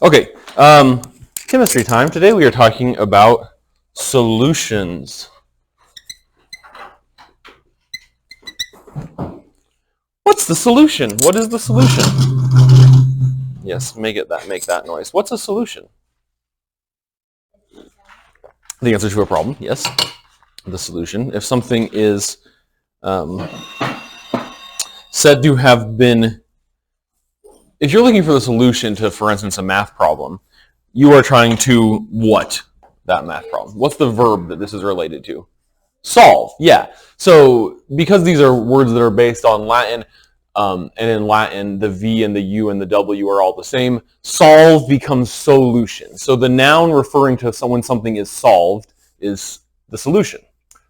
Okay, chemistry time. Today we are talking about solutions. What's the solution? What is the solution? Yes, make that noise. What's a solution? The answer to a problem. Yes, the solution. If something is said to have been, if you're looking for the solution to, for instance, a math problem, you are trying to what? That math problem. What's the verb that this is related to? Solve. Yeah. So because these are words that are based on Latin, and in Latin, the V and the U and the W are all the same, solve becomes solution. So the noun referring to when something is solved is the solution.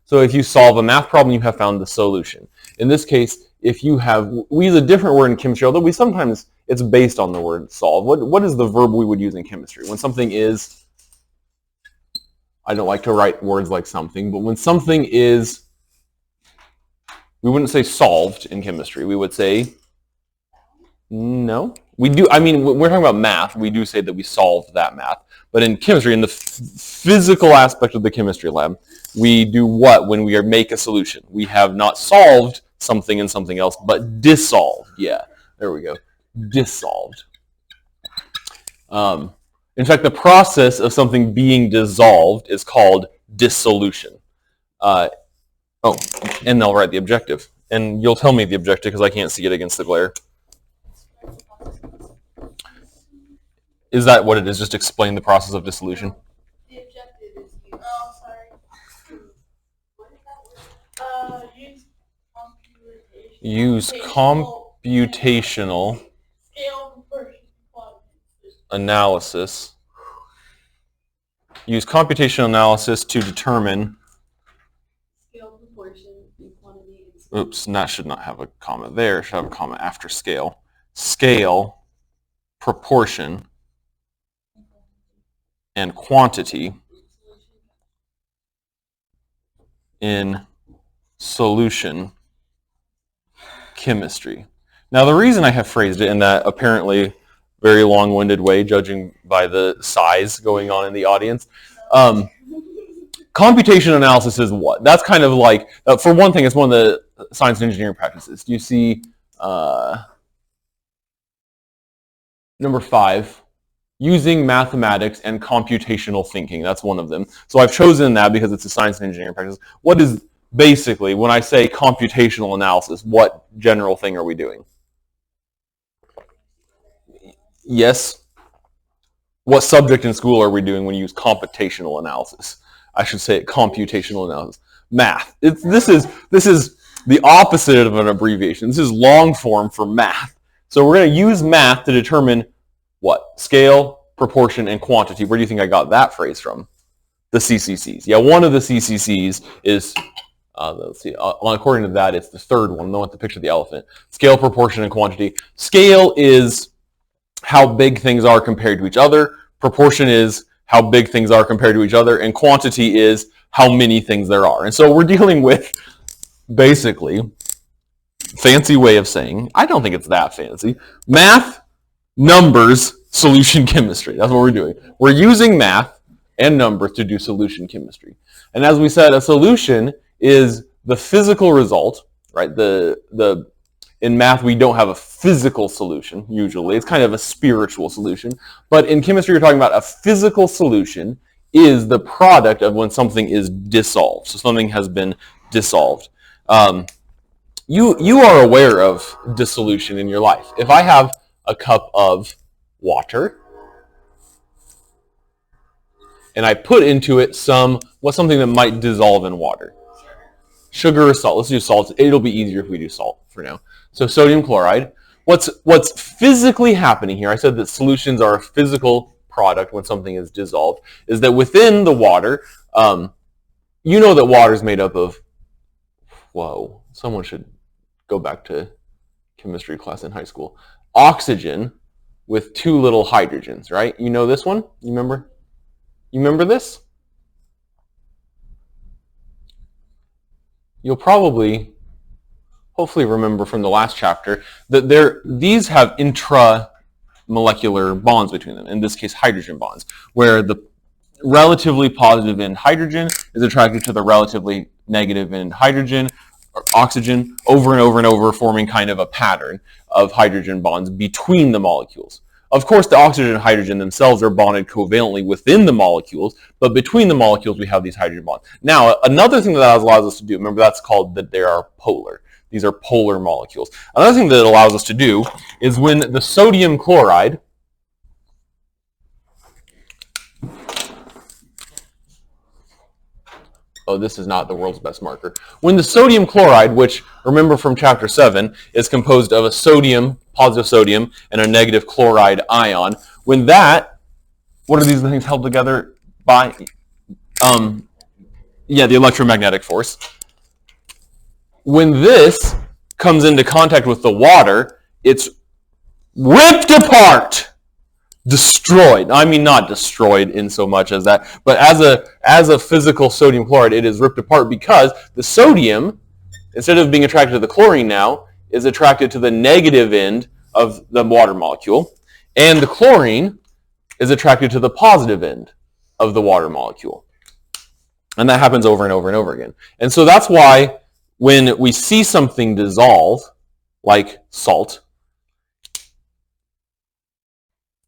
So if you solve a math problem, you have found the solution. In this case, if you have, we use a different word in chemistry, although we sometimes, it's based on the word solve. What is the verb we would use in chemistry? When something is, I don't like to write words like something, but when something is, we wouldn't say solved in chemistry. We would say, no. We do, I mean, when we're talking about math, we do say that we solved that math. But in chemistry, in the physical aspect of the chemistry lab, we do what when we make a solution? We have not solved something and something else, but dissolved. Yeah, there we go. Dissolved. In fact, the process of something being dissolved is called dissolution. Oh, and they'll write the objective. And you'll tell me the objective because I can't see it against the glare. Is that what it is? Just explain the process of dissolution? The objective is use computational analysis. Use computational analysis to determine scale, proportion, and quantity. Oops, that should not have a comma there. It should have a comma after scale. Scale, proportion, and quantity in solution chemistry. Now, the reason I have phrased it in that apparently very long-winded way, judging by the size going on in the audience, computation analysis is what? That's kind of like, for one thing, it's one of the science and engineering practices. Do you see number 5? Using mathematics and computational thinking. That's one of them. So I've chosen that because it's a science and engineering practice. What is basically, when I say computational analysis, what general thing are we doing? Yes. What subject in school are we doing when you use computational analysis? I should say computational analysis. Math. This is the opposite of an abbreviation. This is long form for math. So we're going to use math to determine what? Scale, proportion, and quantity. Where do you think I got that phrase from? The CCCs. Yeah, one of the CCCs is, let's see, according to that, it's the third one, the one with the picture of the elephant. Scale, proportion, and quantity. Scale is how big things are compared to each other. Proportion is how big things are compared to each other. And quantity is how many things there are. And so we're dealing with, basically, fancy way of saying, I don't think it's that fancy, math, numbers, solution chemistry. That's what we're doing. We're using math and numbers to do solution chemistry. And as we said, a solution is the physical result, right? In math, we don't have a physical solution, usually. It's kind of a spiritual solution. But in chemistry, you're talking about a physical solution is the product of when something is dissolved. So something has been dissolved. You are aware of dissolution in your life. If I have a cup of water and I put into it something that might dissolve in water. Sugar or salt. Let's do salt. It'll be easier if we do salt for now. So sodium chloride. What's physically happening here, I said that solutions are a physical product when something is dissolved, is that within the water, you know that water is made up of, someone should go back to chemistry class in high school. Oxygen with 2 little hydrogens, right? You know this one? You remember this? You'll hopefully remember from the last chapter that these have intramolecular molecular bonds between them, in this case hydrogen bonds, where the relatively positive end hydrogen is attracted to the relatively negative end hydrogen or oxygen over and over and over, forming kind of a pattern of hydrogen bonds between the molecules. Of course, the oxygen and hydrogen themselves are bonded covalently within the molecules, but between the molecules we have these hydrogen bonds. Now, another thing that allows us to do, remember that's called that they are polar. These are polar molecules. Another thing that it allows us to do is when the sodium chloride, oh, this is not the world's best marker. When the sodium chloride, which, remember from chapter 7, is composed of a sodium, positive sodium, and a negative chloride ion, when that, what are these things held together by? The electromagnetic force. When this comes into contact with the water, it's ripped apart. Destroyed. I mean, not destroyed in so much as that, but as a physical sodium chloride, it is ripped apart because the sodium, instead of being attracted to the chlorine now, is attracted to the negative end of the water molecule, and the chlorine is attracted to the positive end of the water molecule. And that happens over and over and over again. And so that's why when we see something dissolve, like salt,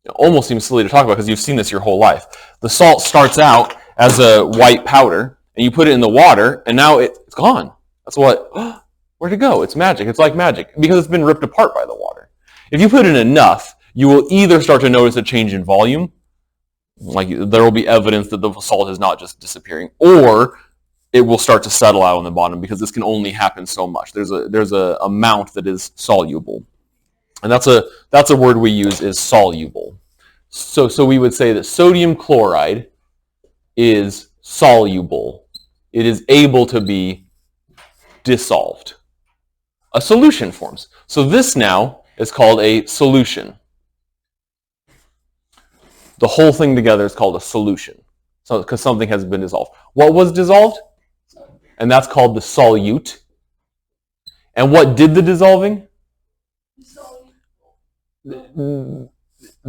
it almost seems silly to talk about because you've seen this your whole life. The salt starts out as a white powder, and you put it in the water, and now it's gone. That's what, where'd it go? It's magic. It's like magic because it's been ripped apart by the water. If you put in enough, you will either start to notice a change in volume, like there will be evidence that the salt is not just disappearing, or it will start to settle out on the bottom because this can only happen so much. There's a amount that is soluble. And that's a word we use is soluble. So we would say that sodium chloride is soluble. It is able to be dissolved. A solution forms. So this now is called a solution. The whole thing together is called a solution. So because something has been dissolved. What was dissolved? And that's called the solute. And what did the dissolving?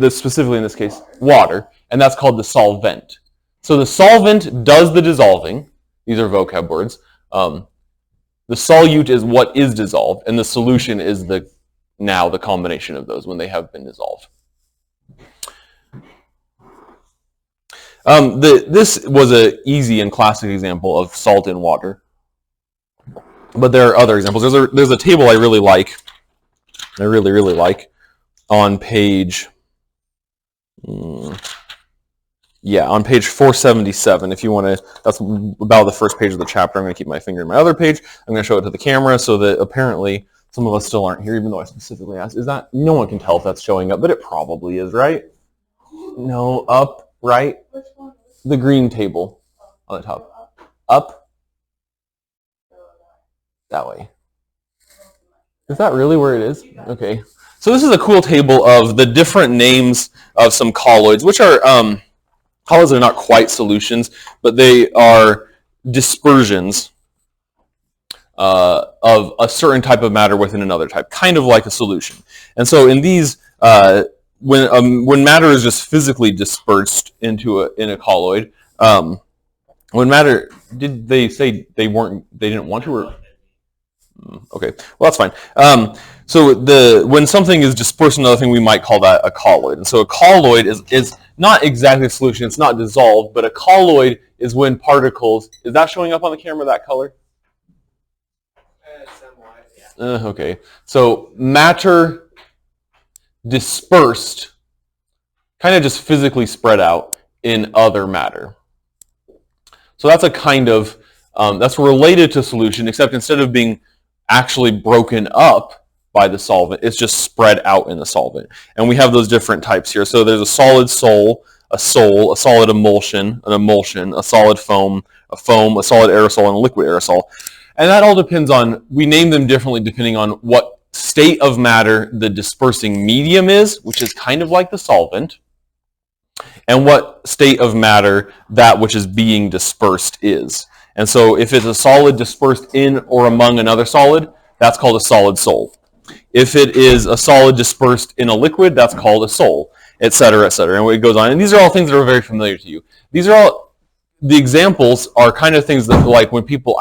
Specifically in this case, water, and that's called the solvent. So the solvent does the dissolving. These are vocab words. The solute is what is dissolved, and the solution is the combination of those when they have been dissolved. This was an easy and classic example of salt in water, but there are other examples. There's a table I really like. I really, really like. On page, on page 477, if you want to, that's about the first page of the chapter. I'm going to keep my finger in my other page. I'm going to show it to the camera so that apparently some of us still aren't here, even though I specifically asked. Is that, no one can tell if that's showing up, but it probably is, right? No, up, right? Which one? The green table on the top. Up? That way. Is that really where it is? Okay. So this is a cool table of the different names of some colloids, which are, colloids are not quite solutions, but they are dispersions of a certain type of matter within another type, kind of like a solution. And so in these, when matter is just physically dispersed in a colloid, when matter, did they say they didn't want to, or? Okay, well that's fine. So when something is dispersed in another thing, we might call that a colloid. And so a colloid is not exactly a solution, it's not dissolved, but a colloid is when particles, is that showing up on the camera, that color? Somewhat, yeah. Okay, so matter dispersed, kind of just physically spread out in other matter. So that's a kind of, that's related to solution, except instead of being actually broken up by the solvent, it's just spread out in the solvent. And we have those different types here. So there's a solid sol, a solid emulsion, an emulsion, a solid foam, a solid aerosol, and a liquid aerosol. And that all depends on, we name them differently depending on what state of matter the dispersing medium is, which is kind of like the solvent, and what state of matter that which is being dispersed is. And so if it's a solid dispersed in or among another solid, that's called a solid sol. If it is a solid dispersed in a liquid, that's called a sol. et cetera, and it goes on. And these are all things that are very familiar to you. These are all, the examples are kind of things that, like, when people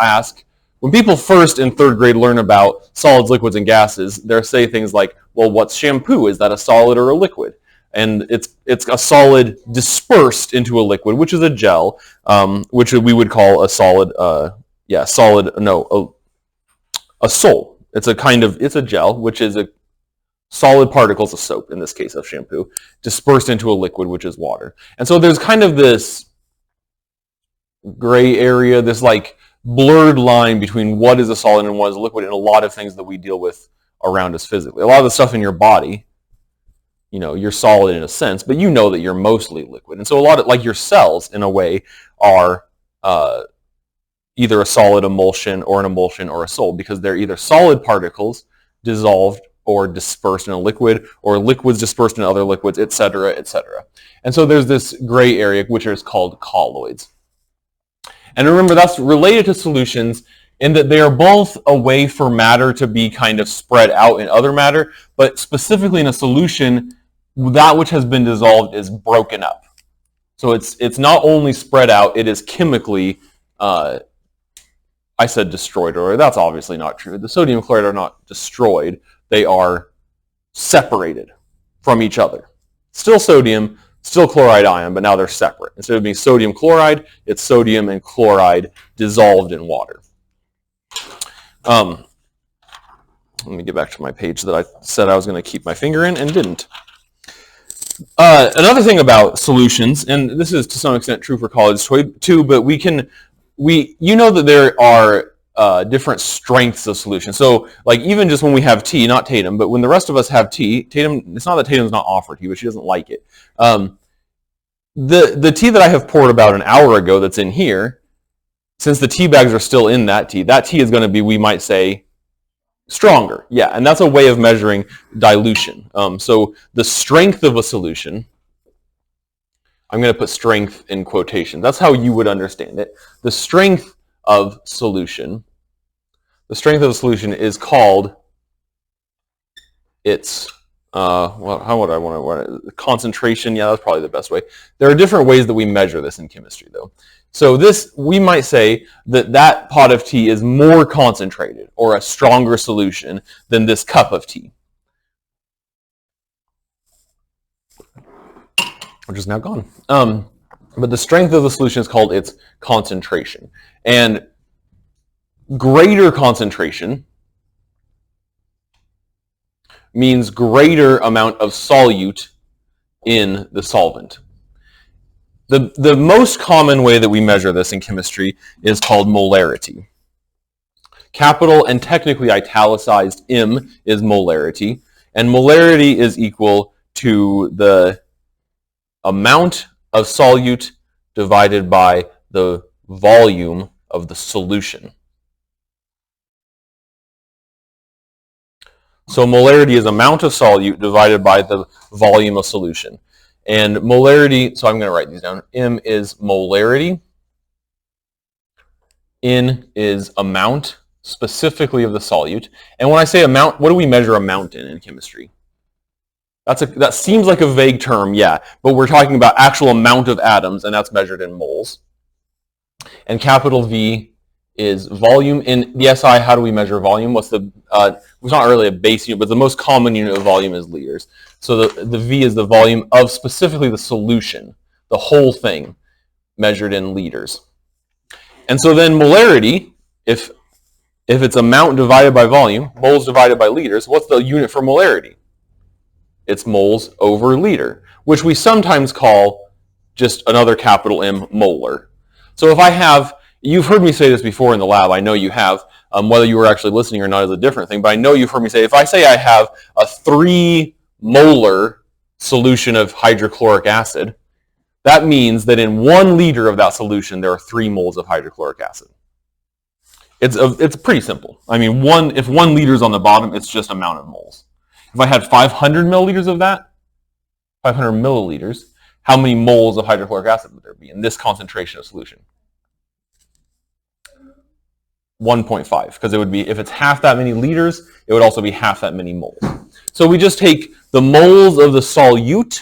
first in third grade learn about solids, liquids, and gases, they'll say things like, well, what's shampoo? Is that a solid or a liquid? And it's a solid dispersed into a liquid, which is a gel, which we would call a solid, a sol. It's a gel, which is a solid particles of soap, in this case of shampoo, dispersed into a liquid, which is water. And so there's kind of this gray area, this like blurred line between what is a solid and what is a liquid in a lot of things that we deal with around us physically. A lot of the stuff in your body, you're solid in a sense, but you know that you're mostly liquid. And so a lot of, like, your cells, in a way, are either a solid emulsion or an emulsion or a sol, because they're either solid particles dissolved or dispersed in a liquid, or liquids dispersed in other liquids, et cetera, et cetera. And so there's this gray area, which is called colloids. And remember, that's related to solutions in that they are both a way for matter to be kind of spread out in other matter, but specifically in a solution, that which has been dissolved is broken up. So it's not only spread out, it is chemically, I said destroyed, or that's obviously not true. The sodium chloride are not destroyed. They are separated from each other. Still sodium, still chloride ion, but now they're separate. Instead of being sodium chloride, it's sodium and chloride dissolved in water. Let me get back to my page that I said I was going to keep my finger in and didn't. Another thing about solutions, and this is to some extent true for colloids too, but you know that there are different strengths of solutions. So, like, even just when we have tea, not Tatum, but when the rest of us have tea, Tatum, it's not that Tatum's not offered tea, but she doesn't like it. The tea that I have poured about an hour ago that's in here, since the tea bags are still in that tea is going to be, we might say, stronger. Yeah, and that's a way of measuring dilution. So the strength of a solution, I'm going to put strength in quotation. That's how you would understand it. The strength of a solution is called its, how would I want to, concentration. Yeah, that's probably the best way. There are different ways that we measure this in chemistry, though. So this, we might say that pot of tea is more concentrated or a stronger solution than this cup of tea, which is now gone. But the strength of the solution is called its concentration. And greater concentration means greater amount of solute in the solvent. The most common way that we measure this in chemistry is called molarity. Capital and technically italicized M is molarity, and molarity is equal to the amount of solute divided by the volume of the solution. So molarity is amount of solute divided by the volume of solution. And molarity, so I'm going to write these down. M is molarity. N is amount, specifically of the solute. And when I say amount, what do we measure amount in chemistry? That seems like a vague term, yeah, but we're talking about actual amount of atoms, and that's measured in moles. And capital V is volume. In the SI, how do we measure volume? It's not really a base unit, but the most common unit of volume is liters. So the V is the volume of specifically the solution, the whole thing, measured in liters. And so then molarity, if it's amount divided by volume, moles divided by liters, what's the unit for molarity? It's moles over liter, which we sometimes call just another capital M, molar. So if I have, you've heard me say this before in the lab, I know you have, whether you were actually listening or not is a different thing, but I know you've heard me say, if I say I have a 3 molar solution of hydrochloric acid, that means that in 1 liter of that solution, there are 3 moles of hydrochloric acid. It's pretty simple. I mean, if 1 liter is on the bottom, it's just amount of moles. If I had 500 milliliters of that, 500 milliliters, how many moles of hydrochloric acid would there be in this concentration of solution? 1.5, because it would be, if it's half that many liters, it would also be half that many moles. So we just take the moles of the solute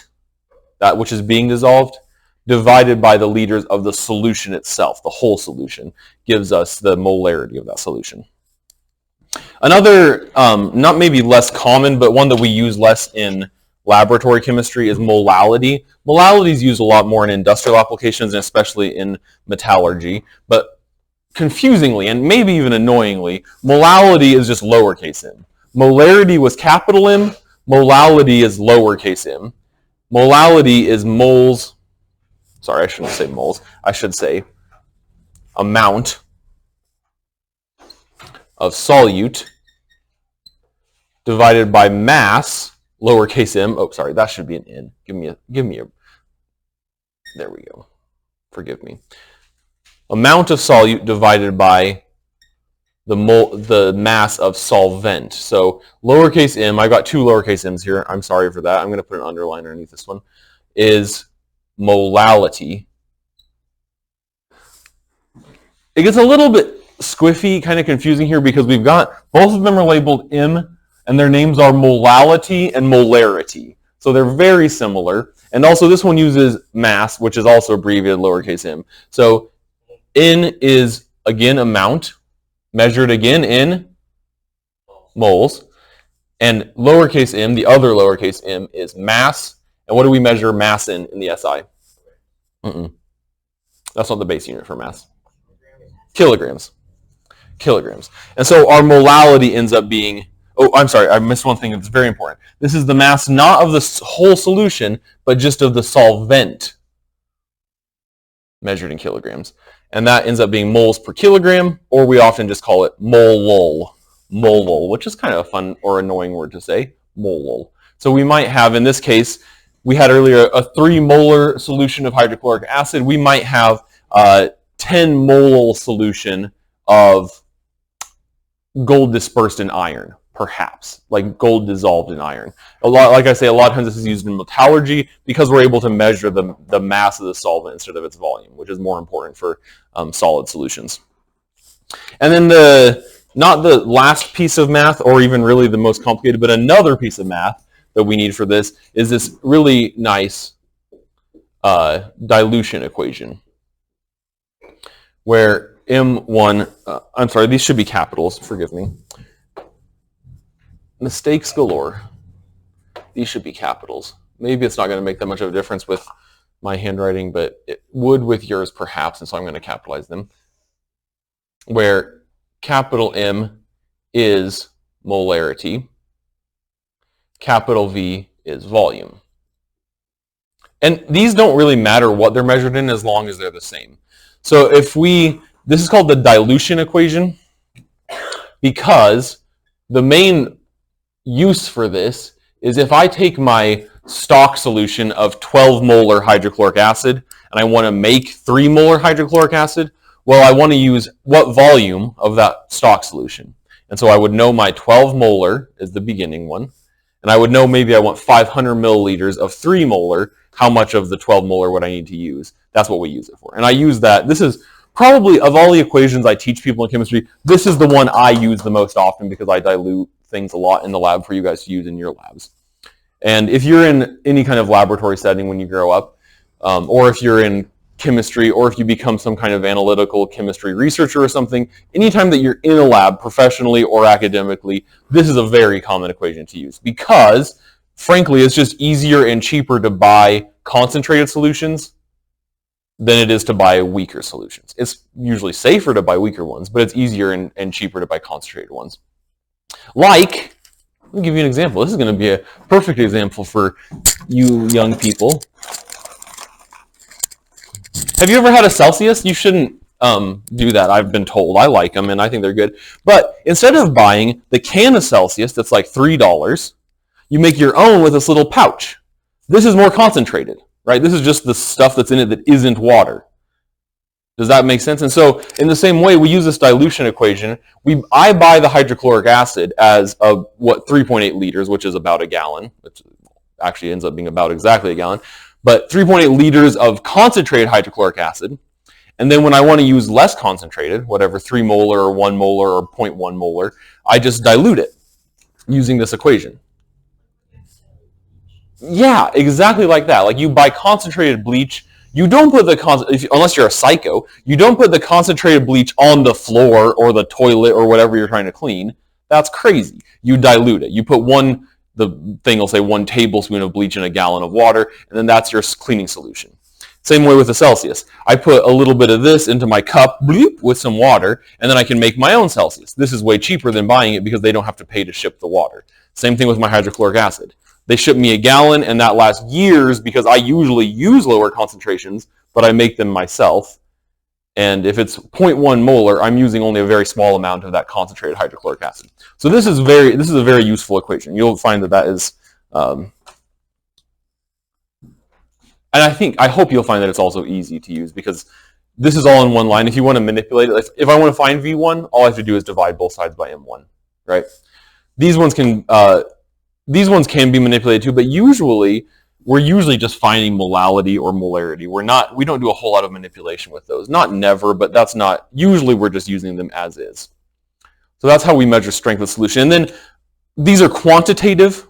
that which is being dissolved, divided by the liters of the solution itself, the whole solution, gives us the molarity of that solution. Another, not maybe less common, but one that we use less in laboratory chemistry is molality. Molality is used a lot more in industrial applications and especially in metallurgy, but confusingly and maybe even annoyingly, molality is just lowercase m. Molarity was capital M, molality is lowercase m. Molality is moles, sorry, I shouldn't say moles, I should say amount of solute divided by mass, lowercase m. Oh, sorry, that should be an n. Give me a, there we go. Forgive me. Amount of solute divided by the mass of solvent. So lowercase m, I got two lowercase m's here. I'm sorry for that. I'm going to put an underline underneath this one. Is molality. It gets a little bit squiffy, kind of confusing here because we've got, both of them are labeled m, and their names are molality and molarity. So they're very similar. And also this one uses mass, which is also abbreviated lowercase m. So N is, again, amount, measured again in moles. And lowercase m, the other lowercase m, is mass. And what do we measure mass in the SI? That's not the base unit for mass. Kilograms. Kilograms. And so our molality ends up being, oh, I'm sorry, I missed one thing that's very important. This is the mass not of the whole solution, but just of the solvent measured in kilograms. And that ends up being moles per kilogram, or we often just call it molol. Molol, which is kind of a fun or annoying word to say, molol. So we might have, in this case, we had earlier a 3 molar solution of hydrochloric acid. We might have 10 molal solution of gold dispersed in iron, perhaps, like gold dissolved in iron. A lot, like I say, a lot of times this is used in metallurgy because we're able to measure the mass of the solvent instead of its volume, which is more important for solid solutions. And then not the last piece of math, or even really the most complicated, but another piece of math that we need for this is this really nice dilution equation, where M1, I'm sorry, these should be capitals, forgive me. Mistakes galore. These should be capitals. Maybe it's not going to make that much of a difference with my handwriting, but it would with yours perhaps, and so I'm going to capitalize them. Where capital M is molarity, capital V is volume. And these don't really matter what they're measured in as long as they're the same. So if this is called the dilution equation because the main use for this is if I take my stock solution of 12 molar hydrochloric acid and I want to make 3 molar hydrochloric acid, well, I want to use what volume of that stock solution. And so I would know my 12 molar is the beginning one, and I would know maybe I want 500 milliliters of 3 molar, how much of the 12 molar would I need to use? That's what we use it for. And I use that. This is probably, of all the equations I teach people in chemistry, this is the one I use the most often because I dilute things a lot in the lab for you guys to use in your labs. And if you're in any kind of laboratory setting when you grow up, or if you're in chemistry, or if you become some kind of analytical chemistry researcher or something, anytime that you're in a lab professionally or academically, this is a very common equation to use because, frankly, it's just easier and cheaper to buy concentrated solutions than it is to buy weaker solutions. It's usually safer to buy weaker ones, but it's easier and cheaper to buy concentrated ones. Like, let me give you an example. This is going to be a perfect example for you young people. Have you ever had a Celsius? You shouldn't do that, I've been told. I like them and I think they're good. But instead of buying the can of Celsius that's like $3, you make your own with this little pouch. This is more concentrated, right? This is just the stuff that's in it that isn't water. Does that make sense? And so in the same way, we use this dilution equation. I buy the hydrochloric acid as 3.8 liters, which is about a gallon, which actually ends up being about exactly a gallon, but 3.8 liters of concentrated hydrochloric acid. And then when I want to use less concentrated, whatever 3 molar or 1 molar or 0.1 molar, I just dilute it using this equation. Yeah, exactly like that. Like you buy concentrated bleach, you don't put unless you're a psycho, you don't put the concentrated bleach on the floor or the toilet or whatever you're trying to clean. That's crazy. You dilute it. You put the thing will say 1 tablespoon of bleach in a gallon of water, and then that's your cleaning solution. Same way with the Celsius. I put a little bit of this into my cup bloop, with some water, and then I can make my own Celsius. This is way cheaper than buying it because they don't have to pay to ship the water. Same thing with my hydrochloric acid. They ship me a gallon, and that lasts years because I usually use lower concentrations, but I make them myself. And if it's 0.1 molar, I'm using only a very small amount of that concentrated hydrochloric acid. So this is a very useful equation. You'll find that is, and I hope you'll find that it's also easy to use because this is all in one line. If you want to manipulate it, if I want to find V1, all I have to do is divide both sides by M1, right? These ones can be manipulated too, but we're usually just finding molality or molarity. We don't do a whole lot of manipulation with those. Not never, but usually we're just using them as is. So that's how we measure strength of solution. And then these are quantitative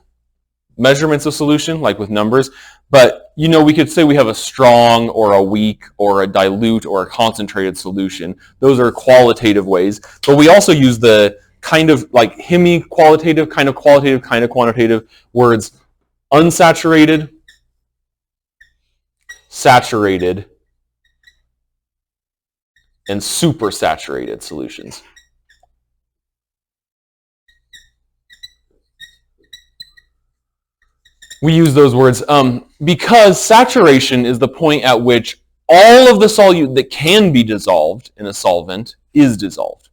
measurements of solution, like with numbers, but we could say we have a strong or a weak or a dilute or a concentrated solution. Those are qualitative ways, but we also use the kind of like hemi-qualitative, kind of qualitative, kind of quantitative words: unsaturated, saturated, and supersaturated solutions. We use those words because saturation is the point at which all of the solute that can be dissolved in a solvent is dissolved.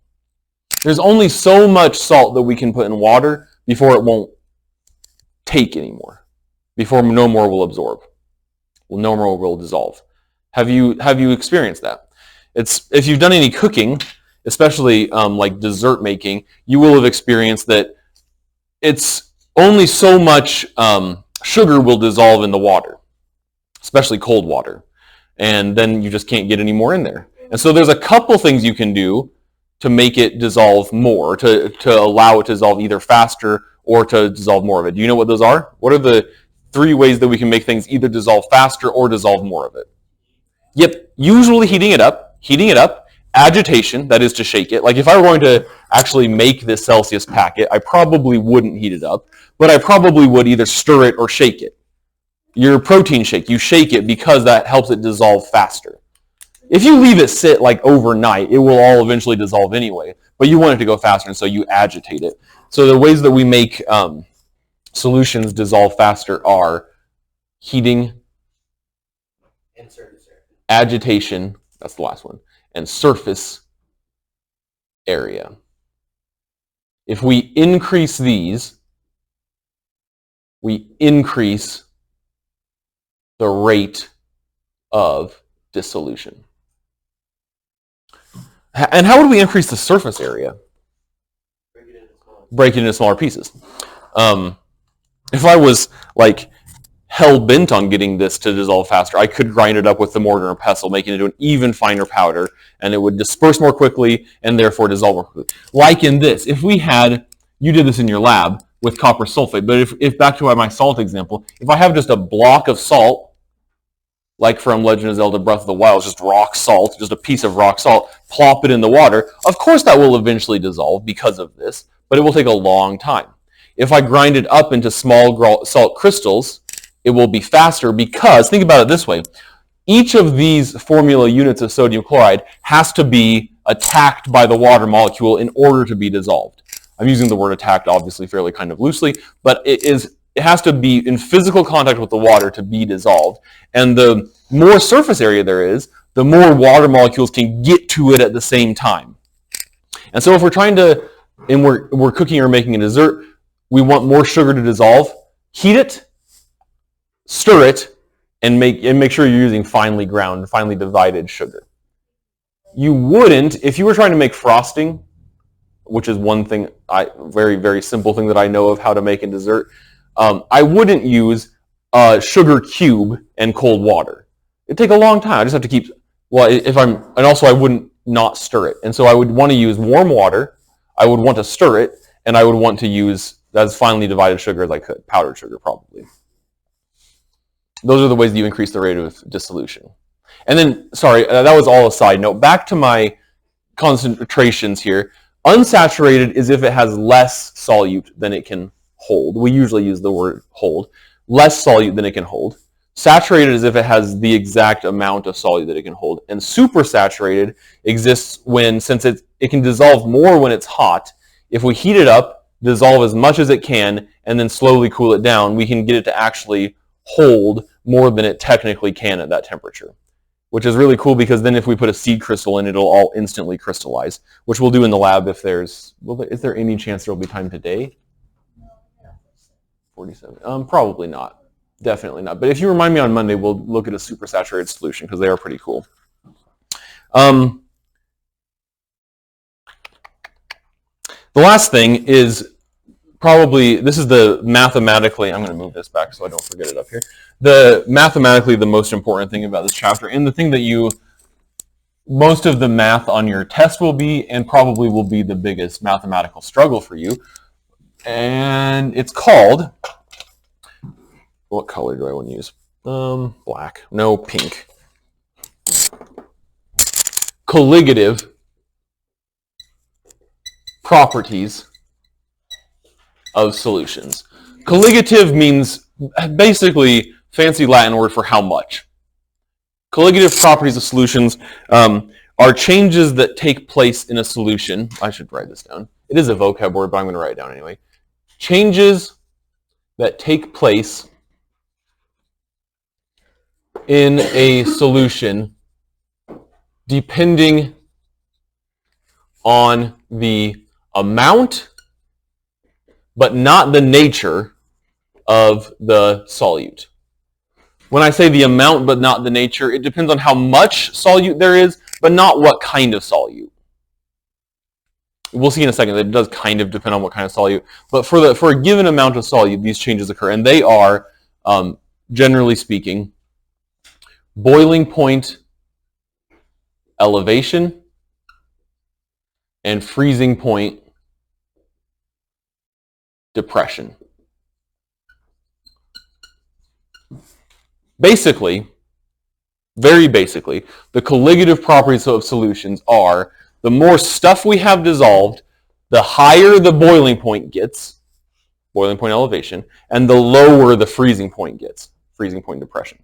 There's only so much salt that we can put in water before it won't take anymore, before no more will absorb. Well, no more will dissolve. Have you experienced that? If you've done any cooking, especially like dessert making, you will have experienced that it's only so much sugar will dissolve in the water, especially cold water, and then you just can't get any more in there. And so there's a couple things you can do to make it dissolve more, to allow it to dissolve either faster or to dissolve more of it. Do you know what those are? What are the 3 ways that we can make things either dissolve faster or dissolve more of it? Yep, usually heating it up, agitation, that is to shake it. Like if I were going to actually make this Celsius packet, I probably wouldn't heat it up, but I probably would either stir it or shake it. Your protein shake, you shake it because that helps it dissolve faster. If you leave it sit like overnight, it will all eventually dissolve anyway, but you want it to go faster, and so you agitate it. So the ways that we make solutions dissolve faster are heating, agitation, that's the last one, and surface area. If we increase these, we increase the rate of dissolution. And how would we increase the surface area? Break it into smaller pieces. If I was like hell-bent on getting this to dissolve faster, I could grind it up with the mortar and pestle, making it into an even finer powder, and it would disperse more quickly and therefore dissolve more quickly. Like in this, if we had, you did this in your lab with copper sulfate, but if back to my salt example, if I have just a block of salt, like from Legend of Zelda Breath of the Wild, just rock salt, just a piece of rock salt, plop it in the water, of course that will eventually dissolve because of this, but it will take a long time. If I grind it up into small salt crystals, it will be faster because, think about it this way, each of these formula units of sodium chloride has to be attacked by the water molecule in order to be dissolved. I'm using the word attacked obviously fairly kind of loosely, but it has to be in physical contact with the water to be dissolved. And the more surface area there is, the more water molecules can get to it at the same time. And so if we're trying to, and we're cooking or making a dessert, we want more sugar to dissolve, heat it, stir it, and make sure you're using finely ground, finely divided sugar. You wouldn't, if you were trying to make frosting, which is one thing, very, very simple thing that I know of how to make in dessert, I wouldn't use a sugar cube and cold water. It'd take a long time. I just have to keep, and also I wouldn't not stir it. And so I would want to use warm water, I would want to stir it, and I would want to use as finely divided sugar as I could, powdered sugar probably. Those are the ways that you increase the rate of dissolution. And then, sorry, that was all a side note. Back to my concentrations here. Unsaturated is if it has less solute than it can hold. We usually use the word hold. Less solute than it can hold. Saturated is if it has the exact amount of solute that it can hold. And supersaturated exists when, since it can dissolve more when it's hot, if we heat it up, dissolve as much as it can, and then slowly cool it down, we can get it to actually hold more than it technically can at that temperature. Which is really cool because then if we put a seed crystal in, it'll all instantly crystallize, which we'll do in the lab if there's, is there any chance there will be time today? 47, probably not. Definitely not. But if you remind me on Monday, we'll look at a supersaturated solution because they are pretty cool. The last thing is probably, this is the mathematically, I'm going to move this back so I don't forget it up here. Mathematically the most important thing about this chapter, and the thing that most of the math on your test will be, and probably will be the biggest mathematical struggle for you. And it's called, what color do I want to use? Black. No, pink. Colligative properties of solutions. Colligative means basically fancy Latin word for how much. Colligative properties of solutions are changes that take place in a solution. I should write this down. It is a vocab word, but I'm going to write it down anyway. Changes that take place in a solution depending on the amount but not the nature of the solute. When I say the amount but not the nature, it depends on how much solute there is, but not what kind of solute. We'll see in a second that it does kind of depend on what kind of solute, but for a given amount of solute, these changes occur, and they are, generally speaking, boiling point elevation and freezing point depression. Basically, very basically, the colligative properties of solutions are the more stuff we have dissolved, the higher the boiling point gets, boiling point elevation, and the lower the freezing point gets, freezing point depression.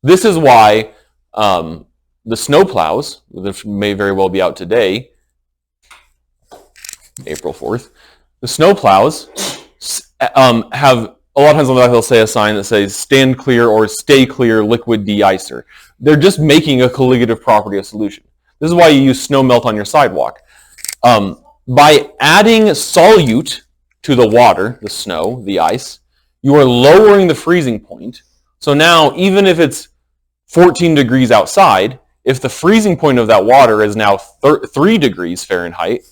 This is why the snowplows, which may very well be out today, April 4th, the snowplows have, a lot of times on the back they'll say a sign that says stand clear or stay clear liquid de-icer. They're just making a colligative property of solution. This is why you use snow melt on your sidewalk. By adding solute to the water, the snow, the ice, you are lowering the freezing point. So now, even if it's 14 degrees outside, if the freezing point of that water is now 3 degrees Fahrenheit,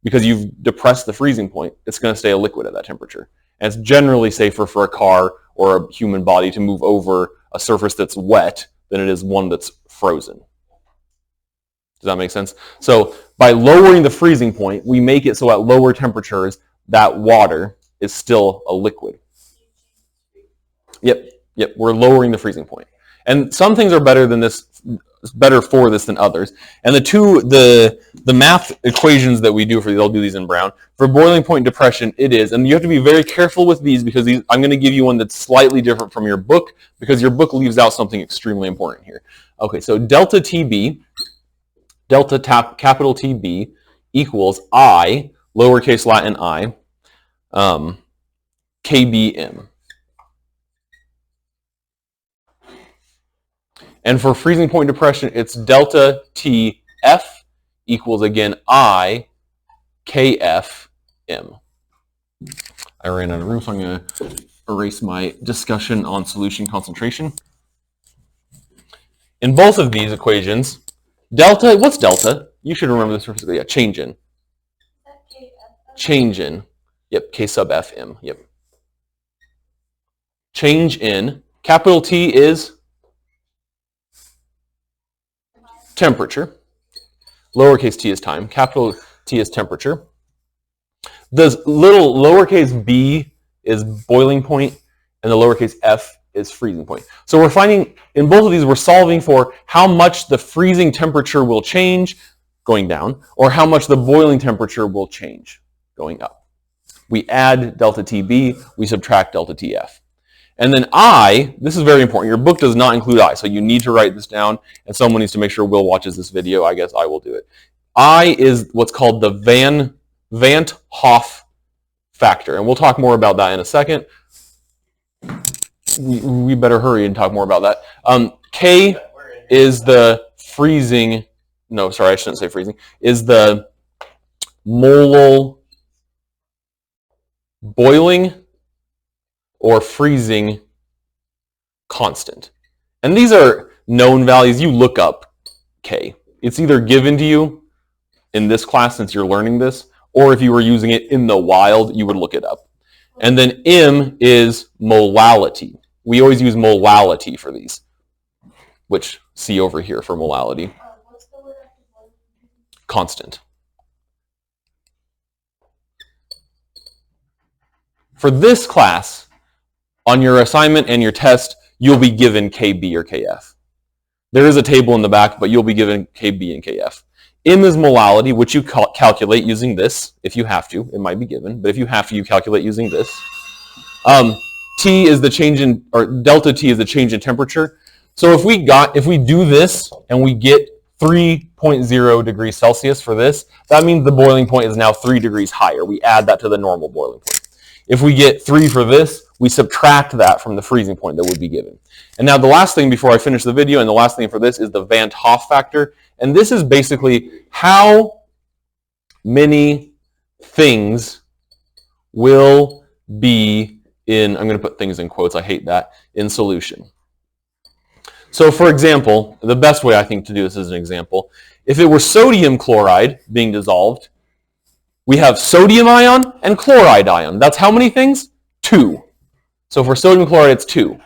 because you've depressed the freezing point, it's going to stay a liquid at that temperature. And it's generally safer for a car or a human body to move over a surface that's wet than it is one that's frozen. Does that make sense? So by lowering the freezing point, we make it so at lower temperatures, that water is still a liquid. Yep, we're lowering the freezing point. And some things are better than this, better for this than others. And the math equations that we do for these, I'll do these in brown. For boiling point depression, it is, and you have to be very careful with these because I'm going to give you one that's slightly different from your book because your book leaves out something extremely important here. Okay, so delta TB, capital TB equals I, lowercase Latin I, KBM. And for freezing point depression, it's delta TF equals, again, I KFM. I ran out of room, so I'm going to erase my discussion on solution concentration. In both of these equations, delta, what's delta? You should remember this perfectly. Yeah, change in. Change in. Yep, K sub FM. Yep. Change in. Capital T is temperature. Lowercase t is time. Capital T is temperature. The little lowercase b is boiling point, and the lowercase f is freezing point. So we're finding, in both of these, we're solving for how much the freezing temperature will change going down, or how much the boiling temperature will change going up. We add delta TB, we subtract delta TF. And then I, this is very important, your book does not include I, so you need to write this down, and someone needs to make sure Will watches this video. I guess I will do it. I is what's called the Van't Hoff factor, and we'll talk more about that in a second. We better hurry and talk more about that. K is the freezing, no, sorry, I shouldn't say freezing, is the molal boiling or freezing constant. And these are known values. You look up K. It's either given to you in this class since you're learning this, or if you were using it in the wild, you would look it up. And then M is molality. We always use molality for these, which see over here for molality. What's the word after boiling? Constant. For this class, on your assignment and your test, you'll be given KB or KF. There is a table in the back, but you'll be given KB and KF. M is molality, which you calculate using this. If you have to, it might be given, but if you have to, you calculate using this. T is the change in, or delta T is the change in temperature. So if we do this and we get 3.0 degrees Celsius for this, that means the boiling point is now 3 degrees higher. We add that to the normal boiling point. If we get 3 for this, we subtract that from the freezing point that would be given. And now the last thing before I finish the video, and the last thing for this, is the Van't Hoff factor. And this is basically how many things will be in, I'm going to put things in quotes, I hate that, in solution. So for example, the best way I think to do this is an example. If it were sodium chloride being dissolved, we have sodium ion and chloride ion. That's how many things? 2. So for sodium chloride, it's 2.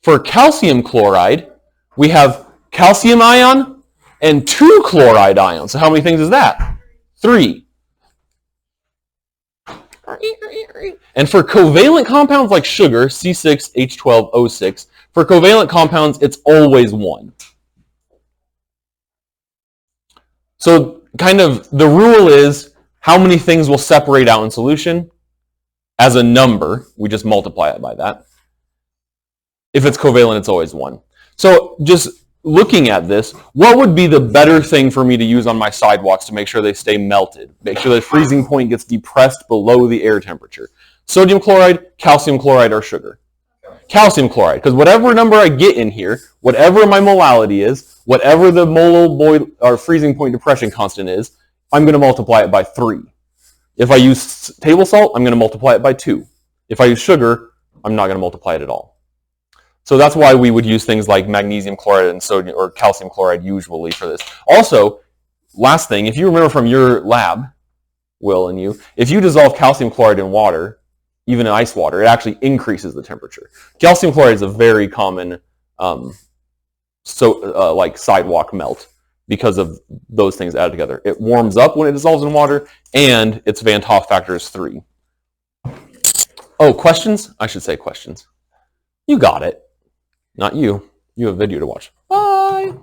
For calcium chloride, we have calcium ion and 2 chloride ions. So how many things is that? 3. And for covalent compounds like sugar, C6H12O6, for covalent compounds, it's always 1. So kind of the rule is how many things will separate out in solution as a number. We just multiply it by that. If it's covalent, it's always 1. So just looking at this, what would be the better thing for me to use on my sidewalks to make sure they stay melted? Make sure the freezing point gets depressed below the air temperature. Sodium chloride, calcium chloride, or sugar? Calcium chloride, because whatever number I get in here, whatever my molality is, whatever the molal or freezing point depression constant is, I'm going to multiply it by 3. If I use table salt, I'm going to multiply it by 2. If I use sugar, I'm not going to multiply it at all. So that's why we would use things like magnesium chloride and sodium or calcium chloride usually for this. Also, last thing, if you remember from your lab, Will and you, if you dissolve calcium chloride in water, even in ice water, it actually increases the temperature. Calcium chloride is a very common like sidewalk melt because of those things added together. It warms up when it dissolves in water, and its Van't Hoff factor is 3. Oh, questions? I should say questions. You got it. Not you. You have a video to watch. Bye.